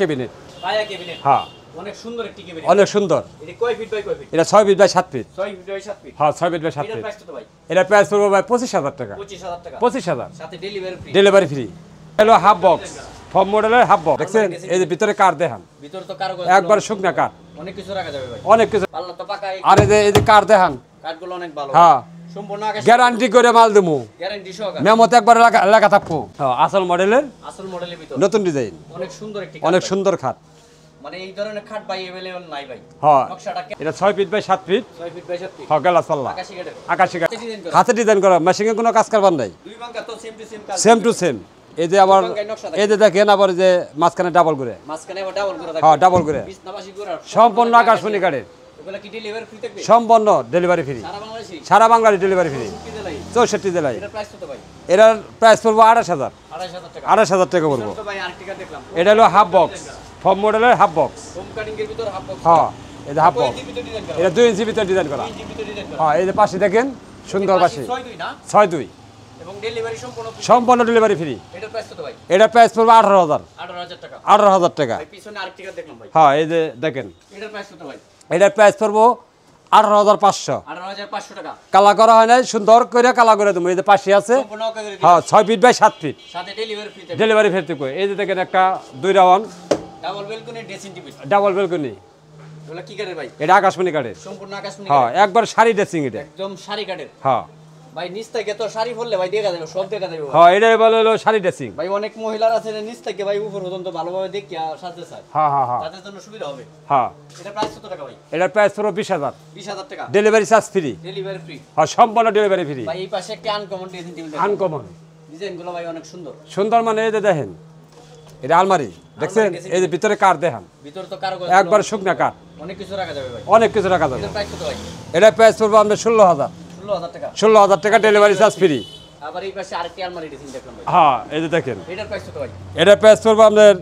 Cabinet. পায়া cabinet. হ্যাঁ অনেক সুন্দর একটি ক্যাবিনেট। অনেক সুন্দর। এটা কয় ফিট বাই কয় ফিট? এটা 6 feet by 7 feet. 6 feet by 7 feet. হ্যাঁ 6 ফিট বাই 7 এটার ফিট। প্রাইস কত ভাই? এটা প্রাইস পড়বে ভাই 25,000 টাকা। 25,000 টাকা। 25,000 সাথে ডেলিভারি ফ্রি। Delivery free. হলো হাফ বক্স, ফর্ম মডেলের হাফ বক্স। দেখছেন এই যে ভিতরে কাঠ দেখান, ভিতর তো কারো একবার শুকনা কাঠ, অনেক কিছু রাখা যাবে ভাই। অনেক কিছু। পাল্লা তো পাকা। আর এই যে কাঠ দেখান, কাঠগুলো অনেক ভালো। হ্যাঁ সম্পূর্ণ আকাশ গ্যারান্টি করে মাল দেবো, গ্যারান্টি সহকারে। মেমোতে একবার লেখা থাকবো। হ্যাঁ আসল মডেলের আসল মডেলের ভিতর নতুন ডিজাইন, অনেক সুন্দর একটি অনেক সুন্দর খাট। মানে এই ধরনের খাট ভাই अवेलेबल নাই ভাই। হ্যাঁ নকশাটা এটা 6 feet by 7 feet. 6 feet by 7 feet. হ্যাঁ গ্লাস পাল্লা আকাশী কাঠের। আকাশী কাঠ, ডিজাইন করা। হাতে ডিজাইন করা, মেশিনে কোনো কাজ কারবার নাই। দুই বাঙ্কা তো সেম টু সেম কাজ। Same to same. এই যে আবার এই যে দেখেন আবার যে মাঝখানে ডাবল করে, মাঝখানে আবার ডাবল করে থাকে। হ্যাঁ ডাবল করে, বিছনাবাসী করে সম্পূর্ণ আকাশমণি কাঠের। এগুলা কি ডেলিভারি ফ্রি থাকবে? সম্পূর্ণ ডেলিভারি ফ্রি, সারা বাংলাদেশে সারা বাংলার ডেলিভারি ফ্রি। 64 জেলায়। 64 জেলায়। এটার প্রাইস কত ভাই? এটার প্রাইস পড়বো 28,000। 28000 টাকা। 28,000 টাকা পড়বো। তো ভাই আর্টিকা দেখলাম। এটা হলো হাফ বক্স, ফর্ম মডেলের হাফ বক্স। হোম কাটিং এর ভিতর হাফ বক্স। হ্যাঁ এই যে হাফ বক্স, ইঞ্চি ভিতর ডিজাইন করা। এটা 2 ইঞ্চি ভিতরে ডিজাইন করা। 2 ইঞ্চি ভিতর ডিজাইন করা। হ্যাঁ এই যে পাশে দেখেন সুন্দর পাশে 62 না? 62 এবং ডেলিভারি সম্পূর্ণ free। সম্পূর্ণ ডেলিভারি ফ্রি। এটার প্রাইস কত ভাই? এটার প্রাইস পড়বে 18,000। 18000 টাকা। 18,000 টাকা। ভাই পিছনে আর্টিকা দেখলাম ভাই। হ্যাঁ এই যে দেখেন এটার প্রাইস কত ভাই? এটার প্রাইস পড়বো 18,500। 18500 টাকা। কালা করা হয় নাই, সুন্দর করে কালা করে দেবো। এই যে পাশে আছে, সম্পূর্ণ ওকে করে দিন। হ্যাঁ 6 ফিট বাই 7 ফিট। সাথে ডেলিভারি ফ্রি থাকবে। ডেলিভারি ফেরতে কই। এই যে দেখেন একটা 2 round double balcony dressing table. Double balcony. এগুলা কি কাঠের ভাই? এটা আকাশমণি কাঠের। সম্পূর্ণ আকাশমণি হ্যাঁ কাঠের। একবার শাড়ি ড্রেসিং এটা। একদম শাড়ি কাঠের। হ্যাঁ ভাই নিচ থেকে তো শাড়ি পরলে ভাই দেখা যাবে, সব দেখা যাবে ভাই। হ্যাঁ এটাই বলে হলো শাড়ি ড্রেসিং। ভাই অনেক মহিলারা আছে নিচ থেকে ভাই উপর পর্যন্ত ভালোভাবে দেখি আর সাজতে চায়। হ্যাঁ হ্যাঁ হ্যাঁ তাদের জন্য সুবিধা হবে। হ্যাঁ এটা প্রাইস কত টাকা ভাই? এটার প্রাইস পড়বে 20,000। 20000 টাকা। Delivery charge free. Delivery free. হ্যাঁ সম্পূর্ণ ডেলিভারি ফ্রি। ভাই এই পাশে একটা আনকমন ড্রেসিং টেবিল। আনকমন ডিজাইনগুলো ভাই অনেক সুন্দর। সুন্দর, মানে এই যে দেখেন এটা আলমারি দেখছেন, এই যে ভিতরে কাঠ দেখান, ভিতর তো কারো একবার শুকনা কাঠ, অনেক কিছু রাখা যাবে ভাই। অনেক কিছু রাখা যাবে। এটার প্রাইস কত ভাই? এটার প্রাইস পড়বে আমাদের 16,000। 16000 টাকা। 16,000 টাকা ডেলিভারি চার্জ ফ্রি। আবার এই পাশে আরেকটি আলমারি ড্রেসিং দেখলাম ভাই। হ্যাঁ এই যে দেখেন এটার প্রাইস কত ভাই? এটার প্রাইস পড়বে আমাদের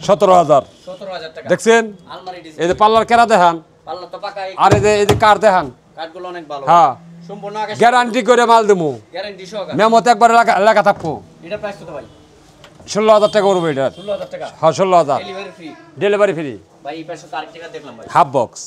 17,000। 17000 টাকা। দেখছেন আলমারি ড্রেসিং। এই যে পাল্লার কেরা দেখান, পাল্লা তো পাকা। আর এই যে কাঠ দেখান, কাঠগুলো অনেক ভালো। হ্যাঁ সম্পূর্ণ আকাশ গ্যারান্টি করে মাল দেবো, গ্যারান্টি সহকারে। মেমোতে একবার লেখা থাকবো। এটার প্রাইস কত ভাই? 16,000 টাকা পড়বে এটার। 16000 টাকা। হ্যাঁ 16,000 ডেলিভারি ফ্রি। Delivery free. ভাই এই পাশে তো আরেকটি কাঠ দেখলাম ভাই। Half box.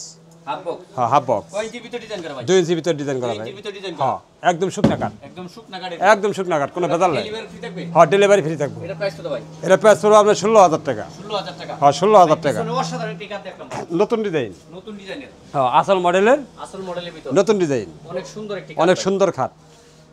Half box. হ্যাঁ হাফ বক্স কয় ইঞ্চি ভিতর ডিজাইন করা ভাই? 2 ইঞ্চি ভিতরে ডিজাইন করা 2 ভাই। ইঞ্চি ভিতর ডিজাইন করা। হ্যাঁ একদম শুকনা কাঠ, একদম শুকনা কাঠের। একদম শুকনা কাঠ, কোনো ভেজাল নাই। ডেলিভারি ফ্রি থাকবে। হ্যাঁ ডেলিভারি ফ্রি থাকবে। এটার প্রাইস কত ভাই? এটার প্রাইস পড়বে আপনার 16,000 টাকা। 16000 টাকা। হ্যাঁ 16,000 টাকা। পিছনে অসাধারণ একটি কাঠ দেখলাম ভাই। নতুন ডিজাইন, নতুন ডিজাইনের। হ্যাঁ আসল মডেলের আসল মডেলের ভিতর। নতুন ডিজাইন, অনেক সুন্দর একটি কাঠ অনেক ভাই। সুন্দর খাট।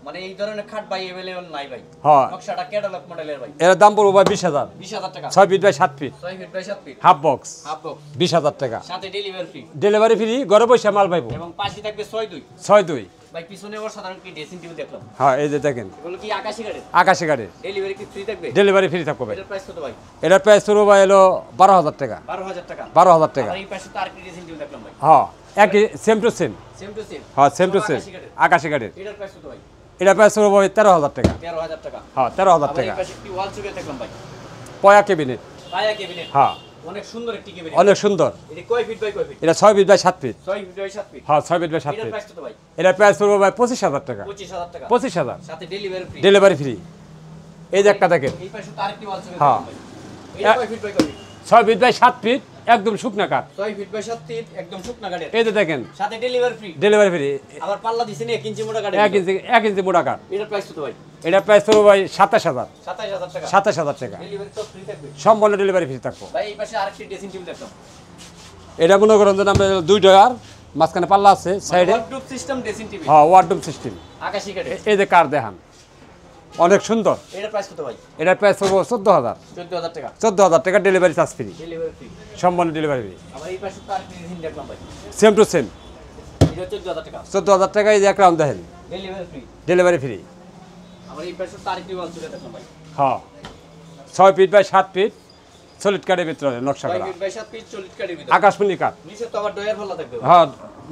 মানে এই ধরনের খাট ভাই अवेलेबल নাই ভাই। হ্যাঁ নকশাটা ক্যাটালগ মডেলের ভাই। এর দাম পড়বে ভাই 20,000। 20000 টাকা। 6 feet by 7 feet. 6 feet by 7 feet. Half box half box. 20,000 টাকা। সাথে ডেলিভারি ফ্রি। ডেলিভারি ফ্রি, ঘরে বসে মাল পাইবো। এবং পাশে থাকবে 62। 62 ভাই পিছনে অসাধারণ কি ড্রেসিং টেবিল দেখলাম। হ্যাঁ এই যে দেখেন এগুলো কি আকাশী কাঠের? আকাশি কাঠের। ডেলিভারি কি ফ্রি থাকবে? ডেলিভারি ফ্রি থাকবে ভাই। এটার প্রাইস কত ভাই? এটার প্রাইস পড়বে ভাই হলো 12,000 টাকা। 12000 টাকা। 12,000 টাকা। আর এই পাশে তো আরেকটি ড্রেসিং টেবিল দেখলাম ভাই। হ্যাঁ একই same to same. Same to same. হ্যাঁ সেম টু সেম আকাশী কাঠের। আকাশি কাঠের। এটার প্রাইস কত ভাই? এটার প্রাইস পড়বে ভাই 13,000 টাকা। 13000 টাকা। হ্যাঁ 13,000 আবার এই টাকা। পাশে একটি ওয়াল সুকেস দেখলাম ভাই। পয়া ক্যাবিনেট। পায়া ক্যাবিনেট। হ্যাঁ অনেক সুন্দর একটি ক্যাবিনেট। অনেক সুন্দর। এটা কয় ফিট বাই কয় ফিট? এটা 6 feet by 7 feet. 6 feet by 7 feet. হ্যাঁ 6 ফিট বাই 7 এটার ফিট। প্রাইস কত ভাই? এটার প্রাইস পড়বে ভাই 25,000 টাকা। 25000 টাকা। 25,000 সাথে ডেলিভারি ফ্রি। Delivery free. এই যে একটা দেখেন এই পাশে তো আরেকটি ওয়াল সুকেস হ্যাঁ। দেখলাম ভাই। এটা কয় ফিট বাই কয় ফিট? 6 ফিট বাই 7 ফিট একদম শুকনা কাঠ। 6 ফিট বাই 7 ফিট একদম শুকনা কাঠের। এই যে দেখেন সাথে ডেলিভারি ফ্রি। Delivery free. আবার পাল্লা দিছেন 1 ইঞ্চি মোটা কাঠের। 1 ইঞ্চি মোটা কাঠ। এটার প্রাইস কত ভাই? এটার প্রাইস পড়বে ভাই 27000। 27000 টাকা। 27000 টাকা। ডেলিভারি তো ফ্রি থাকবে। সম্পূর্ণ ডেলিভারি ফ্রি থাকবো। ভাই এই পাশে আরেকটি ড্রেসিং টেবিল দেখলাম। এটা মনে করেন যে আমরা 2 ডয়ার, মাঝখানে পাল্লা আছে সাইডে। Wardrobe system dressing table. হ্যাঁ ওয়ার্ডরোব সিস্টেম। আকাশী কাঠের। এই যে কাঠ দেখান, অনেক সুন্দর। এটার প্রাইস কত ভাই? এটার প্রাইস পড়বে 14,000। 14000 টাকা। 14,000 টাকা delivery charge free. Delivery free. সম্পূর্ণ ডেলিভারি ফ্রি। আবার এই পাশে তো আরেকটি ড্রেসিং দেখলাম ভাই। Same to same. এটা 14000 টাকা। 14,000 টাকা। এই যে এক রাউন্ড দেখেন ডেলিভারি ফ্রি। Delivery free. আবার এই পাশে তো আরেকটি ওয়াল সুকেস দেখলাম ভাই। হ্যাঁ 6 ফিট বাই 7 ফিট সলিড কাঠের ভিতরে নকশা 6 করা। ফিট বাই 7 ফিট সলিড কাঠের ভিতর। আকাশমণি কাঠ। নিচে তো আবার ডয়ার পাল্লা থাকবে ভাই। হ্যাঁ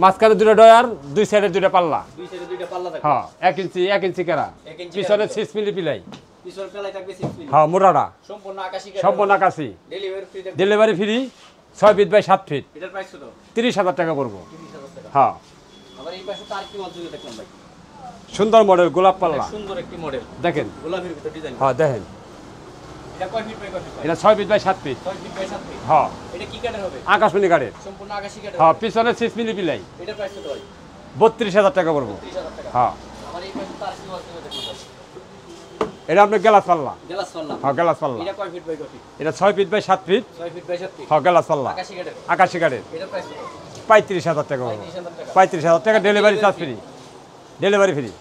মাঝখানে 2 ডয়ার, 2 সাইডে 2টা পাল্লা। দুই সাইডে দুইটা পাল্লা থাকবে। হ্যাঁ 1 ইঞ্চি কেরা। 1 ইঞ্চি পিছনে কেরা। 6 মিলি পিলাই। পিছনের তলায় থাকবে 6 মিলি। হ্যাঁ মোড়াটা সম্পূর্ণ আকাশী কাঠের। সম্পূর্ণ আকাশি। ডেলিভারি ফ্রি থাকবে। Delivery free. 6 feet by 7 feet এটার প্রাইস কত? 30,000 টাকা পড়বো। 30000 টাকা। হ্যাঁ আবার এই পাশে তো আরেকটি ওয়াল সুকেস দেখলাম ভাই। সুন্দর মডেল গোলাপ পাল্লা সুন্দর একটি মডেল। দেখেন। গোলাপের ভিতর ডিজাইন। হ্যাঁ দেখেন এটা কয় ফিট বাই কয় ফিট? এটা 6 feet by 7 feet. 6 feet by 7 feet. হ্যাঁ এটা কি কাঠের হবে? আকাশমণি কাঠের। সম্পূর্ণ আকাশী কাঠের। হ্যাঁ হবে? পিছনে 6 মিলি পিলাই। এটা প্রাইস কত ভাই? 32,000 টাকা পড়বো। 30,000 টাকা। হ্যাঁ আমার এই পাশে তার কি আছে দেখুন ভাই। এটা আপনার গ্লাস পাল্লা। গ্লাস পাল্লা। হ্যাঁ গ্লাস পাল্লা। এটা কয় ফিট বাই কয় ফিট? এটা 6 feet by 7 feet. 6 feet by 7 feet. হ্যাঁ গ্লাস পাল্লা আকাশী কাঠের। আকাশি কাঠের। এটা প্রাইস কত? 35,000 টাকা পড়বো। 35,000 টাকা। 35,000 টাকা delivery charge free. Delivery free.